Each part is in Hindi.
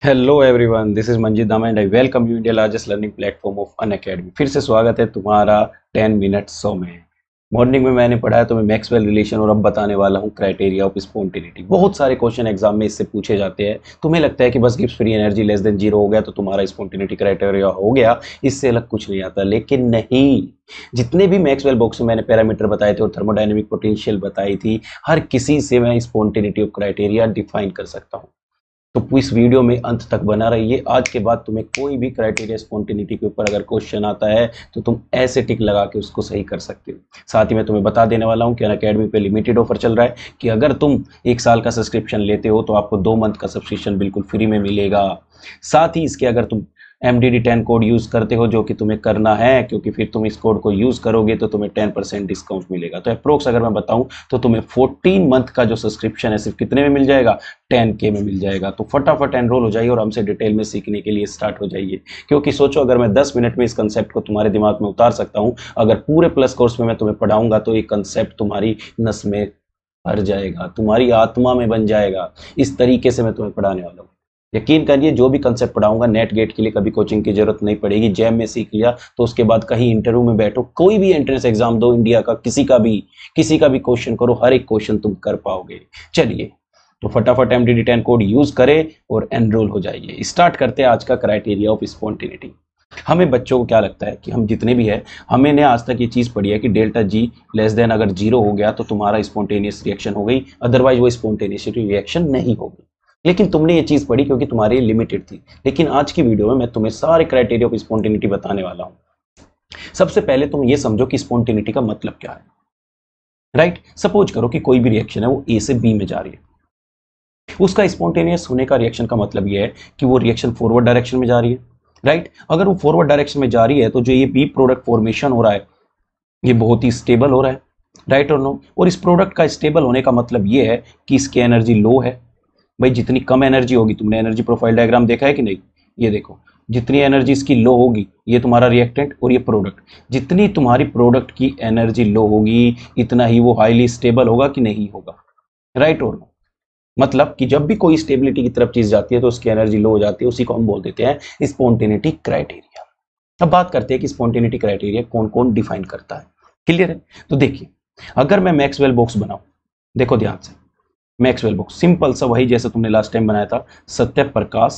Hello everyone, this is Manjit Dama and I welcome you India largest learning platform of Unacademy. फिर से स्वागत है तुम्हारा 10 मिनट 100 में। मॉर्निंग में मैंने पढ़ाया तुम्हें मैक्सवेल रिलेशन और अब बताने वाला हूँ क्राइटेरिया ऑफ स्पॉन्टेनिटी। बहुत सारे क्वेश्चन एग्जाम में इससे पूछे जाते हैं। तुम्हें लगता है कि बस Gibbs free energy less than zero हो गया तो तुम्हारा स्पॉन्टेनिटी क्राइटेरिया हो गया, इससे अलग कुछ नहीं आता। लेकिन नहीं, जितने भी मैक्सवेल बॉक्स में मैंने पैरामीटर बताए थे और थर्मोडायनेमिक पोटेंशियल बताई थी, हर किसी से मैं स्पॉन्टेनिटी ऑफ क्राइटेरिया डिफाइन कर सकता हूँ। तो इस वीडियो में अंत तक बना रहिए। आज के बाद तुम्हें कोई भी क्राइटेरिया स्पॉन्टेनिटी के ऊपर अगर क्वेश्चन आता है तो तुम ऐसे टिक लगा के उसको सही कर सकते हो। साथ ही मैं तुम्हें बता देने वाला हूं कि अनअकैडमी पे लिमिटेड ऑफर चल रहा है कि अगर तुम 1 साल का सब्सक्रिप्शन लेते हो तो आपको 2 मंथ का सब्सक्रिप्शन बिल्कुल फ्री में मिलेगा। साथ ही इसके अगर तुम MDD10 कोड यूज करते हो, जो कि तुम्हें करना है क्योंकि फिर तुम इस कोड को यूज करोगे तो तुम्हें 10% डिस्काउंट मिलेगा। तो अप्रोक्स अगर मैं बताऊं तो तुम्हें 14 मंथ का जो सब्सक्रिप्शन है सिर्फ कितने में मिल जाएगा, 10K में मिल जाएगा। तो फटाफट एनरोल हो जाइए और हमसे डिटेल में सीखने के लिए स्टार्ट हो जाइए। क्योंकि सोचो, अगर मैं 10 मिनट में इस कंसेप्ट को तुम्हारे दिमाग में उतार सकता हूं, अगर पूरे प्लस कोर्स में मैं तुम्हें पढ़ाऊंगा तो ये कंसेप्ट तुम्हारी नस में भर जाएगा, तुम्हारी आत्मा में बन जाएगा। इस तरीके से मैं तुम्हें पढ़ाने वाला हूँ। यकीन करिए, जो भी कंसेप्ट पढ़ाऊंगा नेट गेट के लिए कभी कोचिंग की जरूरत नहीं पड़ेगी। जैम में सीख लिया तो उसके बाद कहीं इंटरव्यू में बैठो, कोई भी एंट्रेंस एग्जाम दो इंडिया का, किसी का भी क्वेश्चन करो, हर एक क्वेश्चन तुम कर पाओगे। चलिए, तो फटाफट MDD10 कोड यूज करें और एनरोल हो जाइए। स्टार्ट करते हैं आज का क्राइटेरिया ऑफ स्पॉन्टेनिटी। हमें बच्चों को क्या लगता है कि हम जितने भी है, हमने आज तक ये चीज पढ़ी है कि डेल्टा जी लेस देन अगर जीरो हो गया तो तुम्हारा स्पॉन्टेनियस रिएक्शन हो गई, अदरवाइज वो स्पॉन्टेनियस रिएक्शन नहीं होगी। लेकिन तुमने ये चीज पढ़ी क्योंकि तुम्हारे लिए लिमिटेड थी। लेकिन आज की वीडियो में मैं तुम्हें सारे क्राइटेरिया ऑफ स्पॉन्टेनिटी बताने वाला हूं। सबसे पहले तुम ये समझो कि स्पॉन्टेनिटी का मतलब क्या है। राइट, सपोज करो कि कोई भी रिएक्शन है वो ए से बी में जा रही है। उसका स्पॉन्टेनियस होने का रिएक्शन का मतलब ये है कि वो रिएक्शन फॉरवर्ड डायरेक्शन में जा रही है। राइट, अगर वो फॉरवर्ड डायरेक्शन में जा रही है तो जो ये बी प्रोडक्ट फॉर्मेशन हो रहा है ये बहुत ही स्टेबल हो रहा है। राइट और नो? और इस प्रोडक्ट का स्टेबल होने का मतलब ये है कि इसकी एनर्जी लो है। भाई, जितनी कम एनर्जी होगी, तुमने एनर्जी प्रोफाइल डायग्राम देखा है कि नहीं? ये देखो, जितनी एनर्जी इसकी लो होगी, ये तुम्हारा रिएक्टेंट और ये प्रोडक्ट, जितनी तुम्हारी प्रोडक्ट की एनर्जी लो होगी इतना ही वो हाईली स्टेबल होगा कि नहीं होगा। राइट और नो? मतलब कि जब भी कोई स्टेबिलिटी की तरफ चीज जाती है तो उसकी एनर्जी लो हो जाती है, उसी को हम बोल देते हैं स्पॉन्टेनिटी क्राइटेरिया। अब बात करते हैं कि स्पॉन्टेनिटी क्राइटेरिया कौन कौन डिफाइन करता है। क्लियर है? तो देखिए, अगर मैं मैक्सवेल बॉक्स बनाऊं, देखो ध्यान से, मैक्सवेल बॉक्स सिंपल सा वही जैसा तुमने लास्ट टाइम बनाया था। Satya Prakash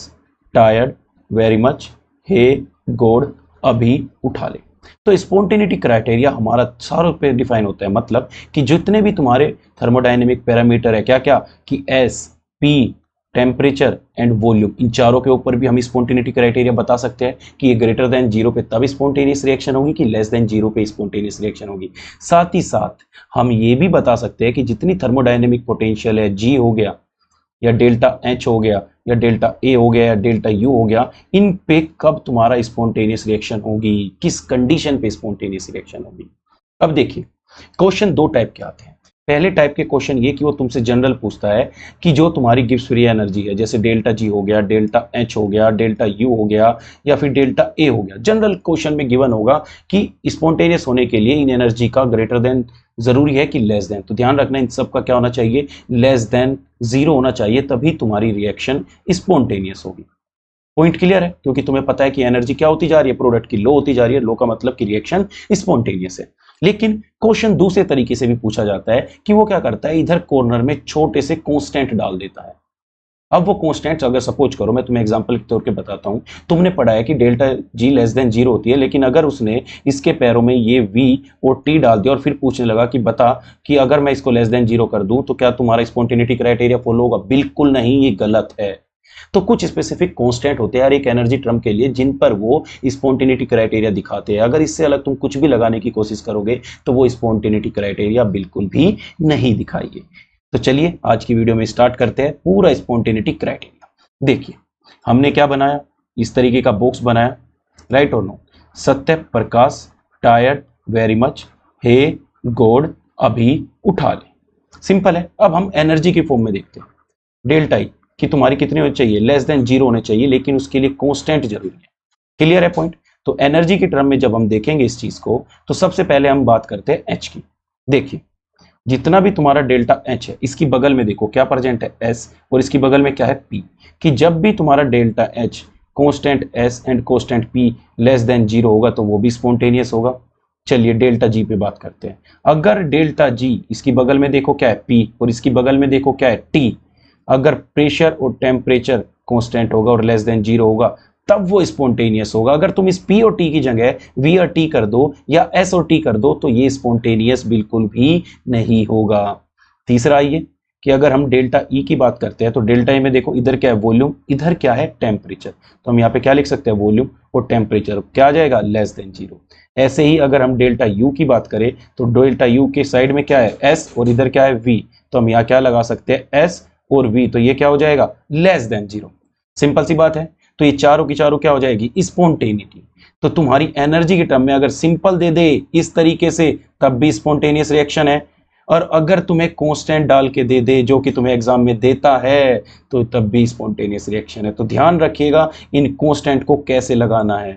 tired very much हे गोड अभी उठा ले। तो स्पॉन्टेनिटी क्राइटेरिया हमारा सारों पे डिफाइन होता है। मतलब कि जितने भी तुम्हारे थर्मोडायनेमिक पैरामीटर है, क्या क्या, कि S P temperature and volume, इन चारों के ऊपर भी हम स्पॉन्टेनिटी क्राइटेरिया बता सकते हैं कि ये ग्रेटर देन जीरो पे तब स्पॉन्टेनियस रिएक्शन होगी कि लेस देन जीरो पे स्पॉन्टेनियस रिएक्शन होगी। साथ ही साथ हम ये भी बता सकते हैं कि जितनी थर्मोडायनेमिक पोटेंशियल है, जी हो गया या डेल्टा एच हो गया या डेल्टा ए हो गया या डेल्टा यू हो गया, इन पे कब तुम्हारा स्पॉन्टेनियस रिएक्शन होगी, किस कंडीशन पे स्पॉन्टेनियस रिएक्शन होगी। अब देखिए, क्वेश्चन दो टाइप के आते हैं। पहले टाइप के क्वेश्चन ये कि वो तुमसे जनरल पूछता है कि जो तुम्हारी गिब्स फ्री एनर्जी है, जैसे डेल्टा जी हो गया, डेल्टा एच हो गया, डेल्टा यू हो गया या फिर डेल्टा ए हो गया, जनरल क्वेश्चन में गिवन होगा कि स्पॉन्टेनियस होने के लिए इन एनर्जी का ग्रेटर देन जरूरी है कि लेस देन। तो ध्यान रखना, इन सब का क्या होना चाहिए, लेस देन जीरो होना चाहिए, तभी तुम्हारी रिएक्शन स्पॉन्टेनियस होगी। पॉइंट क्लियर है? क्योंकि तुम्हें पता है कि एनर्जी क्या होती जा रही है, प्रोडक्ट की लो होती जा रही है। लो का मतलब कि रिएक्शन स्पॉन्टेनियस है। लेकिन क्वेश्चन दूसरे तरीके से भी पूछा जाता है कि वो क्या करता है, इधर कॉर्नर में छोटे से कांस्टेंट डाल देता है। अब वो कांस्टेंट्स अगर सपोज करो, मैं तुम्हें एग्जांपल के तौर पे बताता हूं। तुमने पढ़ा है कि डेल्टा जी लेस देन जीरो होती है, लेकिन अगर उसने इसके पैरों में ये वी और टी डाल दिया और फिर पूछने लगा कि बता कि अगर मैं इसको लेस देन जीरो कर दूं तो क्या तुम्हारा स्पॉन्टेनिटी क्राइटेरिया फॉलो होगा? बिल्कुल नहीं, ये गलत है। तो कुछ स्पेसिफिक कांस्टेंट होते हैं हर एक एनर्जी टर्म के लिए जिन पर वो स्पॉन्टेनिटी क्राइटेरिया दिखाते हैं। अगर इससे अलग तुम कुछ भी लगाने की कोशिश करोगे तो वो स्पॉन्टेनिटी क्राइटेरिया बिल्कुल भी नहीं दिखाएंगे। तो चलिए आज की वीडियो में स्टार्ट करते हैं पूरा स्पॉन्टेनिटी क्राइटेरिया। देखिए, हमने क्या बनाया, इस तरीके का बॉक्स बनाया। राइट और no? Satya Prakash tired very much हे गॉड अभी उठा ले। सिंपल है। अब हम एनर्जी की फॉर्म में देखते हैं। डेल्टा ई कि तुम्हारी कितनी होनी चाहिए, लेस देन जीरो होने चाहिए, लेकिन उसके लिए कांस्टेंट जरूरी है। क्लियर है पॉइंट? तो एनर्जी की टर्म में जब हम देखेंगे इस चीज को तो सबसे पहले हम बात करते हैं एच की। देखिए, जितना भी तुम्हारा डेल्टा एच है इसकी बगल में देखो क्या प्रेजेंट है एस, और इसकी बगल में क्या है पी, कि जब भी तुम्हारा delta H constant S and constant P less than zero होगा तो वो भी स्पॉन्टेनियस होगा। चलिए डेल्टा जी पे बात करते हैं। अगर डेल्टा जी इसकी बगल में देखो क्या है पी और इसकी बगल में देखो क्या है टी, अगर प्रेशर और टेम्परेचर कांस्टेंट होगा और लेस देन जीरो होगा तब वो स्पॉन्टेनियस होगा। अगर तुम इस पी और टी की जगह वी और टी कर दो या एस और टी कर दो तो ये स्पॉन्टेनियस बिल्कुल भी नहीं होगा। तीसरा आइए कि अगर हम डेल्टा ई की बात करते हैं तो डेल्टा ई में देखो इधर क्या है वॉल्यूम, इधर क्या है टेम्परेचर, तो हम यहाँ पे क्या लिख सकते हैं वॉल्यूम और टेम्परेचर क्या आ जाएगा लेस देन जीरो। ऐसे ही अगर हम डेल्टा यू की बात करें तो डेल्टा यू के साइड में क्या है एस और इधर क्या है वी, तो हम यहाँ क्या लगा सकते हैं एस और वी, तो ये क्या हो जाएगा लेस देन जीरो। सिंपल सी बात है। तो ये चारों की चारों क्या हो जाएगी स्पॉन्टेनिटी। तो तुम्हारी एनर्जी के टर्म में अगर सिंपल दे दे इस तरीके से तब भी स्पॉन्टेनियस रिएक्शन है, और अगर तुम्हें कांस्टेंट डाल के दे दे जो कि तुम्हें एग्जाम में देता है तो तब भी स्पॉन्टेनियस रिएक्शन है। तो ध्यान रखिएगा इन कांस्टेंट को कैसे लगाना है।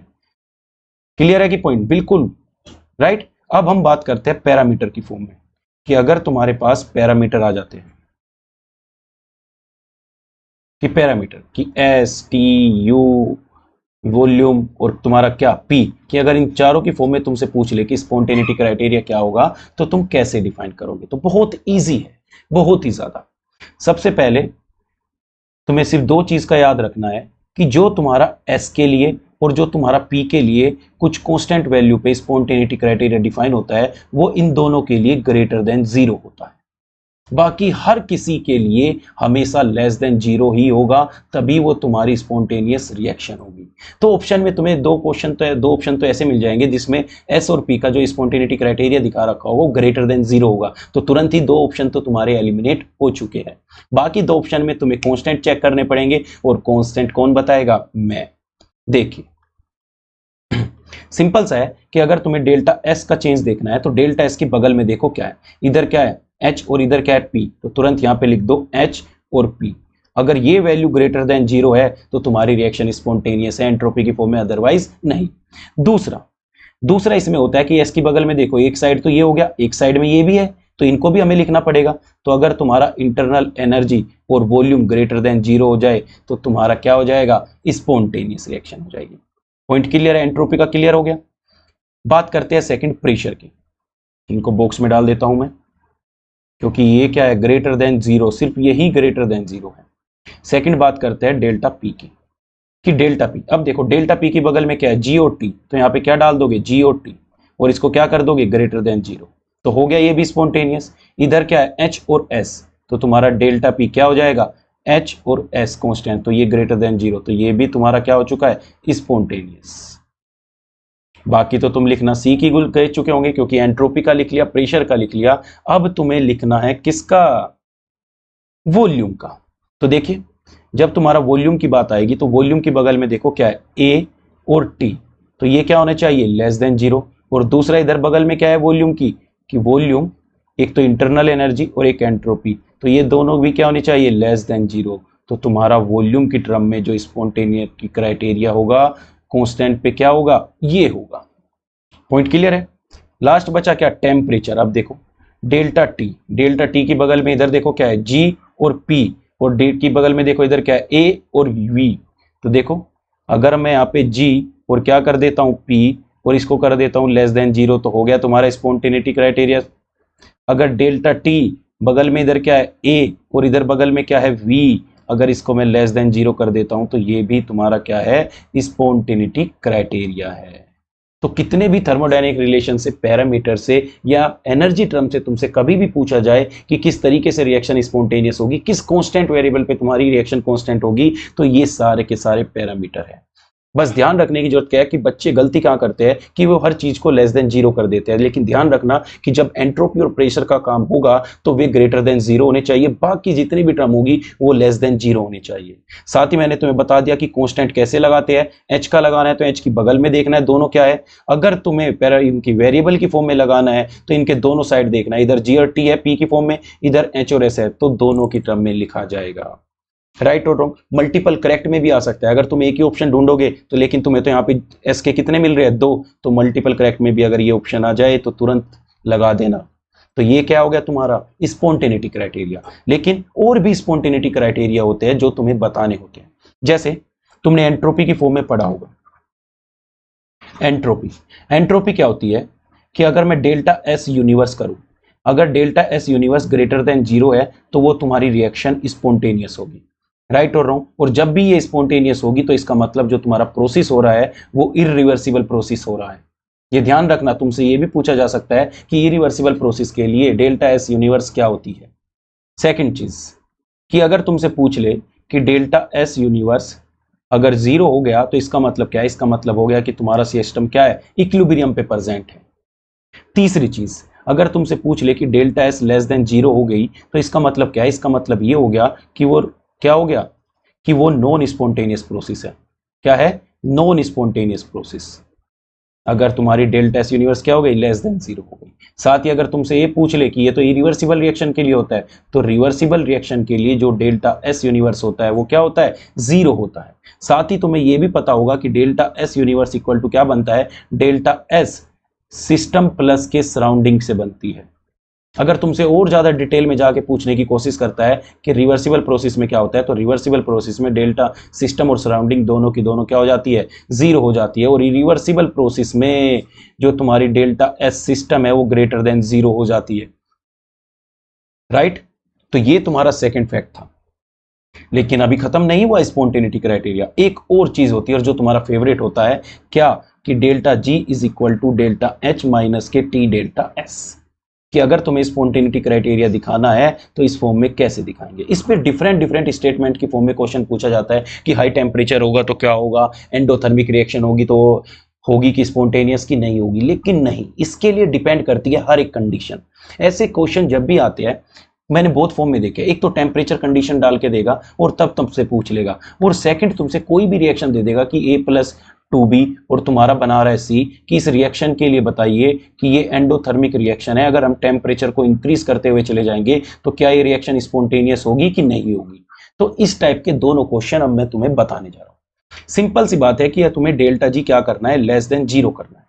क्लियर है कि पॉइंट बिल्कुल राइट। अब हम बात करते हैं पैरामीटर की फॉर्म में, कि अगर तुम्हारे पास पैरामीटर आ जाते हैं कि पैरामीटर की एस टी यू वॉल्यूम और तुम्हारा क्या पी, कि अगर इन चारों की फॉर्म में तुमसे पूछ ले कि स्पॉन्टेनिटी क्राइटेरिया क्या होगा तो तुम कैसे डिफाइन करोगे, तो बहुत इजी है, बहुत ही ज्यादा। सबसे पहले तुम्हें सिर्फ दो चीज का याद रखना है कि जो तुम्हारा एस के लिए और जो तुम्हारा पी के लिए कुछ कांस्टेंट वैल्यू पे स्पॉन्टेनिटी क्राइटेरिया डिफाइन होता है वो इन दोनों के लिए ग्रेटर देन जीरो होता है। बाकी हर किसी के लिए हमेशा लेस देन जीरो ही होगा, तभी वो तुम्हारी स्पॉन्टेनियस रिएक्शन होगी। तो ऑप्शन में तुम्हें दो ऑप्शन तो ऐसे मिल जाएंगे जिसमें एस और पी का जो स्पॉन्टेनिटी क्राइटेरिया दिखा रखा होगा वो ग्रेटर देन जीरो होगा, तो तुरंत ही दो ऑप्शन तो तुम्हारे एलिमिनेट हो चुके हैं। बाकी दो ऑप्शन में तुम्हें कांस्टेंट चेक करने पड़ेंगे, और कांस्टेंट कौन बताएगा, मैं। देखिए सिंपल सा है कि अगर तुम्हें डेल्टा एस का चेंज देखना है तो डेल्टा एस के बगल में देखो क्या है, इधर क्या है एच और इधर क्या है पी, तो तुरंत यहां पे लिख दो एच और पी। अगर ये वैल्यू ग्रेटर देन जीरो है तो तुम्हारी रिएक्शन स्पॉन्टेनियस है एंट्रोपी की फॉर्म में, अदरवाइज नहीं। दूसरा इसमें होता है कि एस की बगल में देखो एक साइड तो ये हो गया, एक साइड में ये भी है, तो इनको भी हमें लिखना पड़ेगा। तो अगर तुम्हारा इंटरनल एनर्जी और वॉल्यूम ग्रेटर देन जीरो हो जाए तो तुम्हारा क्या हो जाएगा स्पॉन्टेनियस रिएक्शन हो जाएगी। पॉइंट क्लियर है, एंट्रोपी का क्लियर हो गया। बात करते हैं सेकंड प्रेशर की, इनको बॉक्स में डाल देता हूं मैं क्योंकि ये क्या है ग्रेटर देन जीरो, सिर्फ यही ग्रेटर देन जीरो है। सेकंड बात करते हैं डेल्टा पी की, कि डेल्टा पी, अब देखो डेल्टा पी की बगल में क्या है जी और टी, तो यहाँ पे क्या डाल दोगे जी और टी, और इसको क्या कर दोगे ग्रेटर देन जीरो, तो हो गया ये भी स्पॉन्टेनियस। इधर क्या है एच और एस, तो तुम्हारा डेल्टा पी क्या हो जाएगा एच और एस कांस्टेंट, तो ये ग्रेटर देन जीरो, तो ये भी तुम्हारा क्या हो चुका है स्पॉन्टेनियस। बाकी तो तुम लिखना सी की गुल कह चुके होंगे क्योंकि एंट्रोपी का लिख लिया, प्रेशर का लिख लिया। अब तुम्हें लिखना है किसका, वॉल्यूम का। तो देखिए जब तुम्हारा वॉल्यूम की बात आएगी तो वॉल्यूम की बगल में देखो क्या है ए और टी, तो ये क्या होना चाहिए लेस देन जीरो, और दूसरा इधर बगल में क्या है वॉल्यूम की, कि वॉल्यूम एक तो इंटरनल एनर्जी और एक एंट्रोपी, तो ये दोनों भी क्या होनी चाहिए लेस देन जीरो। तो तुम्हारा वॉल्यूम की टर्म में जो स्पॉन्टेनियस की क्राइटेरिया होगा कांस्टेंट पे क्या होगा ये होगा। पॉइंट क्लियर है। लास्ट बचा क्या टेम्परेचर। अब देखो डेल्टा टी की बगल में इधर देखो क्या है जी और पी, और डी की बगल में देखो इधर क्या है ए और वी, तो देखो अगर मैं यहाँ पे जी और क्या कर देता हूँ पी और इसको कर देता हूँ लेस देन जीरो, तो हो गया तुम्हारा स्पॉन्टेनिटी क्राइटेरिया। अगर डेल्टा टी बगल में इधर क्या है ए और इधर बगल में क्या है वी, अगर इसको मैं लेस देन जीरो कर देता हूं तो ये भी तुम्हारा क्या है स्पॉन्टेनिटी क्राइटेरिया है। तो कितने भी थर्मोडायनेमिक रिलेशन से, पैरामीटर से या एनर्जी टर्म से तुमसे कभी भी पूछा जाए कि किस तरीके से रिएक्शन स्पॉन्टेनियस होगी, किस कांस्टेंट वेरिएबल पे तुम्हारी रिएक्शन कांस्टेंट होगी, तो ये सारे के सारे पैरामीटर है। बस ध्यान रखने की जरूरत क्या है कि बच्चे गलती कहाँ करते हैं कि वो हर चीज को लेस देन जीरो कर देते हैं, लेकिन ध्यान रखना कि जब एंट्रोपी और प्रेशर का काम होगा तो वे ग्रेटर देन जीरो होने चाहिए, बाकी जितनी भी टर्म होगी वो लेस देन जीरो होनी चाहिए। साथ ही मैंने तुम्हें बता दिया कि कांस्टेंट कैसे लगाते हैं। एच का लगाना है तो एच की बगल में देखना है दोनों क्या है, अगर तुम्हें इनकी वेरिएबल की फॉर्म में लगाना है तो इनके दोनों साइड देखना है, इधर जी और टी है पी की फॉर्म में, इधर एच और एस है, तो दोनों की टर्म में लिखा जाएगा। राइट और रॉन्ग, मल्टीपल करेक्ट में भी आ सकता है। अगर तुम एक ही ऑप्शन ढूंढोगे तो, लेकिन तुम्हें तो यहाँ पे एस के कितने मिल रहे हैं दो, तो मल्टीपल करेक्ट में भी अगर ये ऑप्शन आ जाए तो तुरंत लगा देना, तो ये क्या हो गया तुम्हारा स्पॉन्टेनिटी क्राइटेरिया। लेकिन और भी स्पॉन्टेनिटी क्राइटेरिया होते हैं जो तुम्हें बताने होते हैं। जैसे तुमने एंट्रोपी की फॉर्म में पढ़ा होगा, एंट्रोपी। एंट्रोपी क्या होती है कि अगर मैं डेल्टा एस यूनिवर्स करूं, अगर delta S universe greater than 0 है तो वो तुम्हारी रिएक्शन स्पॉन्टेनियस होगी, राइट और रॉन्ग। और जब भी ये स्पॉन्टेनियस होगी तो इसका मतलब जो तुम्हारा प्रोसेस हो रहा है वो इरिवर्सिबल प्रोसेस हो रहा है। ये ध्यान रखना, तुमसे ये भी पूछा जा सकता है कि इरिवर्सिबल प्रोसेस के लिए डेल्टा एस यूनिवर्स क्या होती है। सेकंड चीज कि अगर तुमसे पूछ ले कि डेल्टा एस यूनिवर्स अगर 0 हो गया तो इसका मतलब क्या है, इसका मतलब हो गया कि तुम्हारा सिस्टम क्या है, इक्विलिब्रियम पे प्रेजेंट है। तीसरी चीज, अगर तुमसे पूछ ले कि डेल्टा एस लेस देन 0 हो गई तो इसका मतलब क्या है, इसका मतलब ये हो गया कि वो क्या हो गया कि वो नॉन स्पॉन्टेनियस प्रोसेस है। क्या है, नॉन स्पॉन्टेनियस प्रोसेस। अगर तुम्हारी डेल्टा एस यूनिवर्स क्या हो गई, लेस देन 0 हो गई। साथ ही अगर तुमसे ये पूछ ले कि ये तो इरिवर्सिबल रिएक्शन के लिए होता है, तो रिवर्सिबल रिएक्शन के लिए जो डेल्टा एस यूनिवर्स होता है वो क्या होता है, 0 होता है। साथ ही तुम्हें ये भी पता होगा कि delta S universe equal to क्या बनता है, डेल्टा एस सिस्टम प्लस के सराउंडिंग से बनती है। अगर तुमसे और ज्यादा डिटेल में जाके पूछने की कोशिश करता है कि रिवर्सिबल प्रोसेस में क्या होता है, तो रिवर्सिबल प्रोसेस में डेल्टा सिस्टम और सराउंडिंग दोनों की दोनों क्या हो जाती है, 0 हो जाती है। और रिवर्सिबल प्रोसेस में जो तुम्हारी डेल्टा एस सिस्टम है वो ग्रेटर देन 0 हो जाती है, राइट। तो ये तुम्हारा सेकंड फैक्ट था। लेकिन अभी खत्म नहीं हुआ स्पॉन्टेनिटी क्राइटेरिया, एक और चीज होती है और जो तुम्हारा फेवरेट होता है, क्या कि delta G is equal to delta H minus के टी डेल्टा एस। कि अगर तुम्हें स्पॉन्टेनिटी क्राइटेरिया दिखाना है तो इस फॉर्म में कैसे दिखाएंगे। इस पे डिफरेंट डिफरेंट स्टेटमेंट की फॉर्म में क्वेश्चन पूछा जाता है कि हाई टेम्परेचर होगा तो क्या होगा, एंडोथर्मिक रिएक्शन होगी तो होगी कि स्पॉन्टेनियस की नहीं होगी। लेकिन नहीं, इसके लिए डिपेंड करती है हर एक कंडीशन। ऐसे क्वेश्चन जब भी आते हैं, मैंने बहुत फॉर्म में देखे, एक तो टेम्परेचर कंडीशन डाल के देगा और तब तुमसे पूछ लेगा, और सेकंड तुमसे कोई भी रिएक्शन दे देगा कि A+2B और तुम्हारा बना रहा है C, कि इस रिएक्शन के लिए बताइए कि ये एंडोथर्मिक रिएक्शन है, अगर हम टेम्परेचर को इंक्रीज करते हुए चले जाएंगे तो क्या ये रिएक्शन स्पॉन्टेनियस होगी कि नहीं होगी। तो इस टाइप के दोनों क्वेश्चन अब मैं तुम्हें बताने जा रहा हूँ। सिंपल सी बात है कि तुम्हें डेल्टा जी क्या करना है, लेस देन 0 करना है।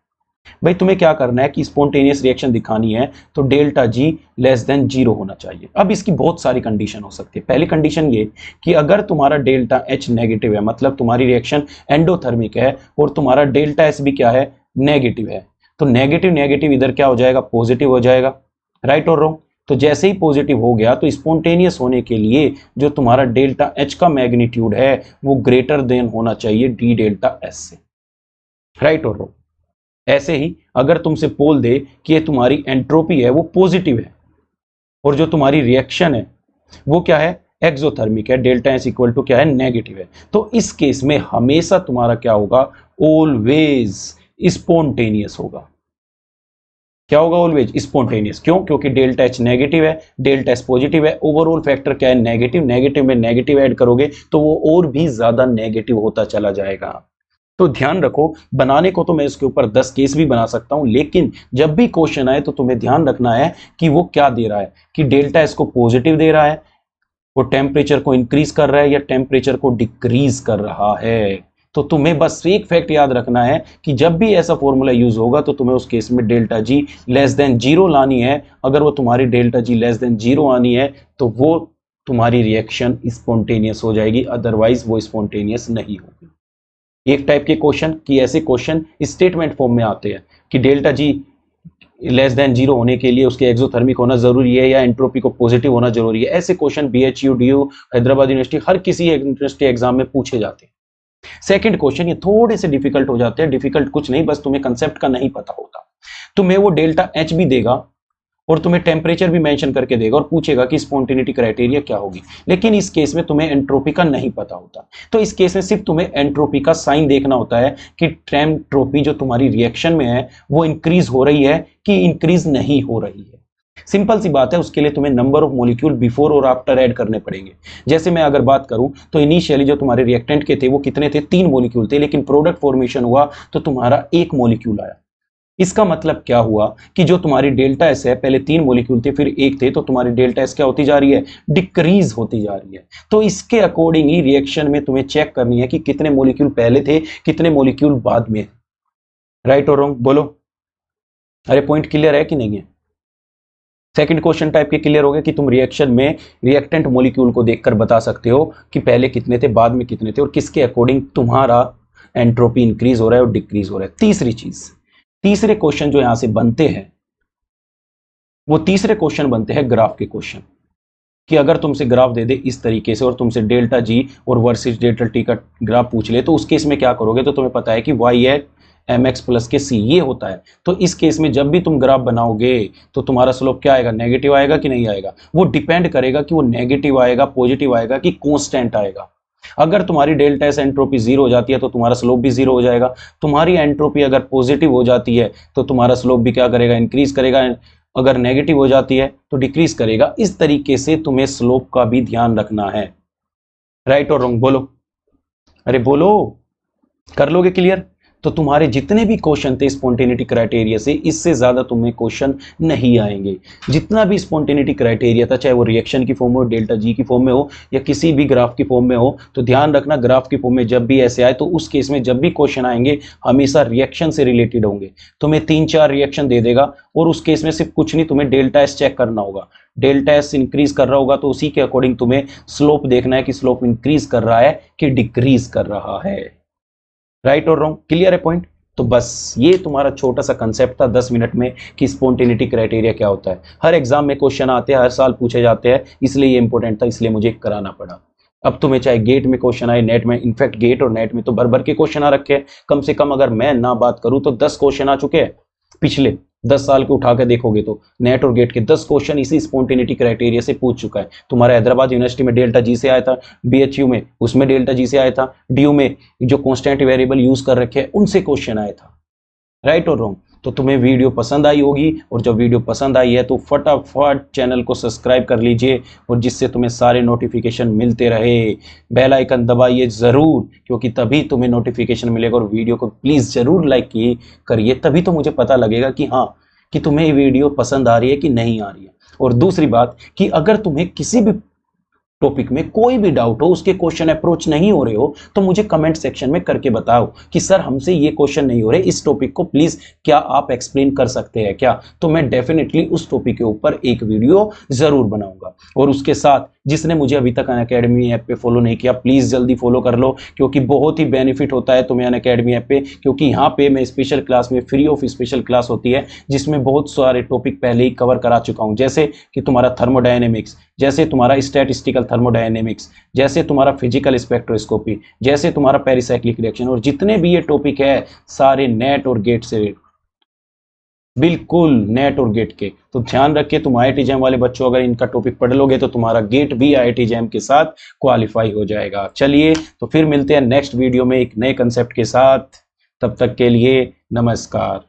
भाई तुम्हें क्या करना है कि स्पॉन्टेनियस रिएक्शन दिखानी है तो डेल्टा जी लेस देन 0 होना चाहिए। अब इसकी बहुत सारी कंडीशन हो सकती है। पहली कंडीशन ये कि अगर तुम्हारा डेल्टा एच नेगेटिव है, मतलब तुम्हारी रिएक्शन एंडोथर्मिक है और तुम्हारा डेल्टा एस भी क्या है, नेगेटिव है, तो नेगेटिव नेगेटिव इधर क्या हो जाएगा, पॉजिटिव हो जाएगा, राइट और रॉन्ग। तो जैसे ही पॉजिटिव हो गया तो स्पॉन्टेनियस होने के लिए जो तुम्हारा डेल्टा एच का मैग्नीट्यूड है वो ग्रेटर देन होना चाहिए डी डेल्टा एस से, राइट और रॉन्ग। ऐसे ही अगर तुमसे बोल दे कि ये तुम्हारी एंट्रोपी है वो पॉजिटिव है और जो तुम्हारी रिएक्शन है वो क्या है, एक्सोथर्मिक है, डेल्टा एस इक्वल टू क्या है, नेगेटिव है, तो इस केस में हमेशा तुम्हारा क्या होगा, ऑलवेज स्पॉन्टेनियस होगा। क्या होगा, ऑलवेज स्पॉन्टेनियस। क्यों, क्योंकि डेल्टा एच नेगेटिव है, डेल्टा एस पॉजिटिव है, ओवरऑल फैक्टर क्या है, नेगेटिव। नेगेटिव में नेगेटिव ऐड करोगे तो वो और भी ज्यादा नेगेटिव होता चला जाएगा। तो ध्यान रखो, बनाने को तो मैं इसके ऊपर 10 केस भी बना सकता हूं, लेकिन जब भी क्वेश्चन आए तो तुम्हें ध्यान रखना है कि वो क्या दे रहा है, कि डेल्टा एस को पॉजिटिव दे रहा है, वो टेम्परेचर को इंक्रीज कर रहा है या टेम्परेचर को डिक्रीज कर रहा है। तो तुम्हें बस एक फैक्ट याद रखना है कि जब भी ऐसा फॉर्मूला यूज होगा तो तुम्हें उस केस में डेल्टा जी लेस देन 0 लानी है। अगर वो तुम्हारी डेल्टा जी लेस देन 0 आनी है तो वो तुम्हारी रिएक्शन स्पॉन्टेनियस हो जाएगी, अदरवाइज वो स्पॉन्टेनियस नहीं होगी। एक टाइप के क्वेश्चन कि ऐसे क्वेश्चन स्टेटमेंट फॉर्म में आते हैं कि डेल्टा जी लेस देन 0 होने के लिए उसके एक्सोथर्मिक होना जरूरी है या एंट्रोपी को पॉजिटिव होना जरूरी है। ऐसे question BHU DU Hyderabad university हर किसी यूनिवर्सिटी एग्जाम में पूछे जाते हैं। सेकंड क्वेश्चन ये थोड़े से डिफिकल्ट हो जाते हैं, डिफिकल्ट कुछ नहीं, बस तुम्हें कंसेप्ट का नहीं पता होता। तुम्हें वो डेल्टा एच भी देगा और तुम्हें टेम्परेचर भी मेंशन करके देगा और पूछेगा कि स्पॉन्टेनिटी क्राइटेरिया क्या होगी, लेकिन इस केस में तुम्हें एंट्रोपी का नहीं पता होता। तो इस केस में सिर्फ तुम्हें एंट्रोपी का साइन देखना होता है कि एंट्रोपी जो तुम्हारी रिएक्शन में है वो इंक्रीज हो रही है कि इंक्रीज नहीं हो रही है। सिंपल सी बात है, उसके लिए तुम्हें नंबर ऑफ मॉलिक्यूल बिफोर और आफ्टर ऐड करने पड़ेंगे। जैसे मैं अगर बात करूं तो इनिशियली जो तुम्हारे रिएक्टेंट के थे वो कितने थे, 3 मॉलिक्यूल थे, लेकिन प्रोडक्ट फॉर्मेशन हुआ तो तुम्हारा 1 मॉलिक्यूल आया। इसका मतलब क्या हुआ कि जो तुम्हारी डेल्टा एस है, पहले 3 मॉलिक्यूल थे फिर 1 थे, तो तुम्हारी डेल्टा एस क्या होती जा रही है, डिक्रीज होती जा रही है। तो इसके अकॉर्डिंग ही रिएक्शन में तुम्हें चेक करनी है कि कितने मॉलिक्यूल पहले थे कितने मॉलिक्यूल बाद में, राइट और रॉन्ग बोलो। अरे पॉइंट क्लियर है कि नहीं है। सेकंड क्वेश्चन टाइप के क्लियर हो गया कि तुम रिएक्शन में रिएक्टेंट मॉलिक्यूल को देखकर बता सकते हो कि पहले कितने थे, बाद में कितने थे, और किसके अकॉर्डिंग तुम्हारा एंट्रोपी इंक्रीज हो रहा है और डिक्रीज हो रहा है। तीसरी चीज, तीसरे क्वेश्चन जो यहां से बनते हैं वो तीसरे क्वेश्चन बनते हैं ग्राफ के क्वेश्चन, कि अगर तुमसे ग्राफ दे दे इस तरीके से और तुमसे डेल्टा जी और वर्सेस डेल्टा टी का ग्राफ पूछ ले, तो उस केस में क्या करोगे। तो तुम्हें पता है कि वाई है एम एक्स प्लस के सी, ये होता है। तो इस केस में जब भी तुम ग्राफ बनाओगे तो तुम्हारा स्लोप क्या आएगा, नेगेटिव आएगा कि नहीं आएगा। वो डिपेंड करेगा कि वो नेगेटिव आएगा, पॉजिटिव आएगा कि कॉन्स्टेंट आएगा। अगर तुम्हारी डेल्टा एस एंट्रोपी जीरो हो जाती है तो तुम्हारा स्लोप भी जीरो हो जाएगा। तुम्हारी एंट्रोपी अगर पॉजिटिव हो जाती है तो तुम्हारा स्लोप भी क्या करेगा, इंक्रीज करेगा। अगर नेगेटिव हो जाती है तो डिक्रीज करेगा। इस तरीके से तुम्हें स्लोप का भी ध्यान रखना है। राइट और रॉन्ग बोलो, अरे बोलो, कर लोगे क्लियर। तो तुम्हारे जितने भी क्वेश्चन थे स्पॉन्टेनिटी क्राइटेरिया से, इससे ज्यादा तुम्हें क्वेश्चन नहीं आएंगे। जितना भी स्पॉन्टेनिटी क्राइटेरिया था, चाहे वो रिएक्शन की फॉर्म में हो, डेल्टा जी की फॉर्म में हो, या किसी भी ग्राफ की फॉर्म में हो, तो ध्यान रखना ग्राफ की फॉर्म में जब भी ऐसे आए तो उस केस में जब भी क्वेश्चन आएंगे हमेशा रिएक्शन से रिलेटेड होंगे। तुम्हें 3-4 रिएक्शन दे देगा और उस केस में सिर्फ कुछ नहीं, तुम्हें डेल्टा एस चेक करना होगा। डेल्टा एस इंक्रीज कर रहा होगा तो उसी के अकॉर्डिंग तुम्हें स्लोप देखना है कि स्लोप इंक्रीज कर रहा है कि डिक्रीज कर रहा है। राइट और रॉन्ग, क्लियर है पॉइंट। तो बस ये तुम्हारा छोटा सा कंसेप्ट था 10 मिनट में कि स्पॉन्टेनिटी क्राइटेरिया क्या होता है। हर एग्जाम में क्वेश्चन आते हैं, हर साल पूछे जाते हैं, इसलिए ये इंपॉर्टेंट था, इसलिए मुझे कराना पड़ा। अब तुम्हें चाहे गेट में क्वेश्चन आए, नेट में, इनफैक्ट गेट और नेट में तो भर भर के क्वेश्चन आ रखे हैं। कम से कम अगर मैं ना बात करूं तो 10 क्वेश्चन आ चुके हैं पिछले 10 साल के उठा के देखोगे तो नेट और गेट के 10 क्वेश्चन इसी स्पॉन्टेनिटी क्राइटेरिया से पूछ चुका है। तुम्हारा हैदराबाद यूनिवर्सिटी में डेल्टा जी से आया था, बीएचयू में उसमें डेल्टा जी से आया था, डीयू में जो कॉन्स्टेंट वेरिएबल यूज कर रखे हैं उनसे क्वेश्चन आया था। राइट और रॉन्ग। तो तुम्हें वीडियो पसंद आई होगी, और जब वीडियो पसंद आई है तो फटाफट चैनल को सब्सक्राइब कर लीजिए, और जिससे तुम्हें सारे नोटिफिकेशन मिलते रहे। बेल आइकन दबाइए ज़रूर, क्योंकि तभी तुम्हें नोटिफिकेशन मिलेगा। और वीडियो को प्लीज़ ज़रूर लाइक करिए, तभी तो मुझे पता लगेगा कि हाँ, कि तुम्हें ये वीडियो पसंद आ रही है कि नहीं आ रही है। और दूसरी बात कि अगर तुम्हें किसी भी टॉपिक में कोई भी डाउट हो, उसके क्वेश्चन अप्रोच नहीं हो रहे हो, तो मुझे कमेंट सेक्शन में करके बताओ कि सर हमसे ये क्वेश्चन नहीं हो रहे, इस टॉपिक को प्लीज क्या आप एक्सप्लेन कर सकते हैं क्या। तो मैं डेफिनेटली उस टॉपिक के ऊपर एक वीडियो जरूर बनाऊंगा। और उसके साथ जिसने मुझे अभी तक अनअकैडमी ऐप पे फॉलो नहीं किया, प्लीज जल्दी फॉलो कर लो, क्योंकि बहुत ही बेनिफिट होता है तुम्हें अनअकैडमी ऐप पे। क्योंकि यहाँ पे मैं स्पेशल क्लास में, फ्री ऑफ स्पेशल क्लास होती है, जिसमें बहुत सारे टॉपिक पहले ही कवर करा चुका हूँ। जैसे कि तुम्हारा थर्मोडायनेमिक्स, जैसे तुम्हारा स्टैटिस्टिकल थर्मोडायनेमिक्स, जैसे तुम्हारा फिजिकल स्पेक्ट्रोस्कोपी, जैसे तुम्हारा पेरिसाइक्लिक रिएक्शन, और जितने भी ये टॉपिक है सारे नेट और गेट से, बिल्कुल नेट और गेट के। तो ध्यान रखिए, तुम IIT जैम वाले बच्चों अगर इनका टॉपिक पढ़ लोगे तो तुम्हारा गेट भी IIT जैम के साथ क्वालिफाई हो जाएगा। चलिए तो फिर मिलते हैं नेक्स्ट वीडियो में एक नए कंसेप्ट के साथ। तब तक के लिए नमस्कार।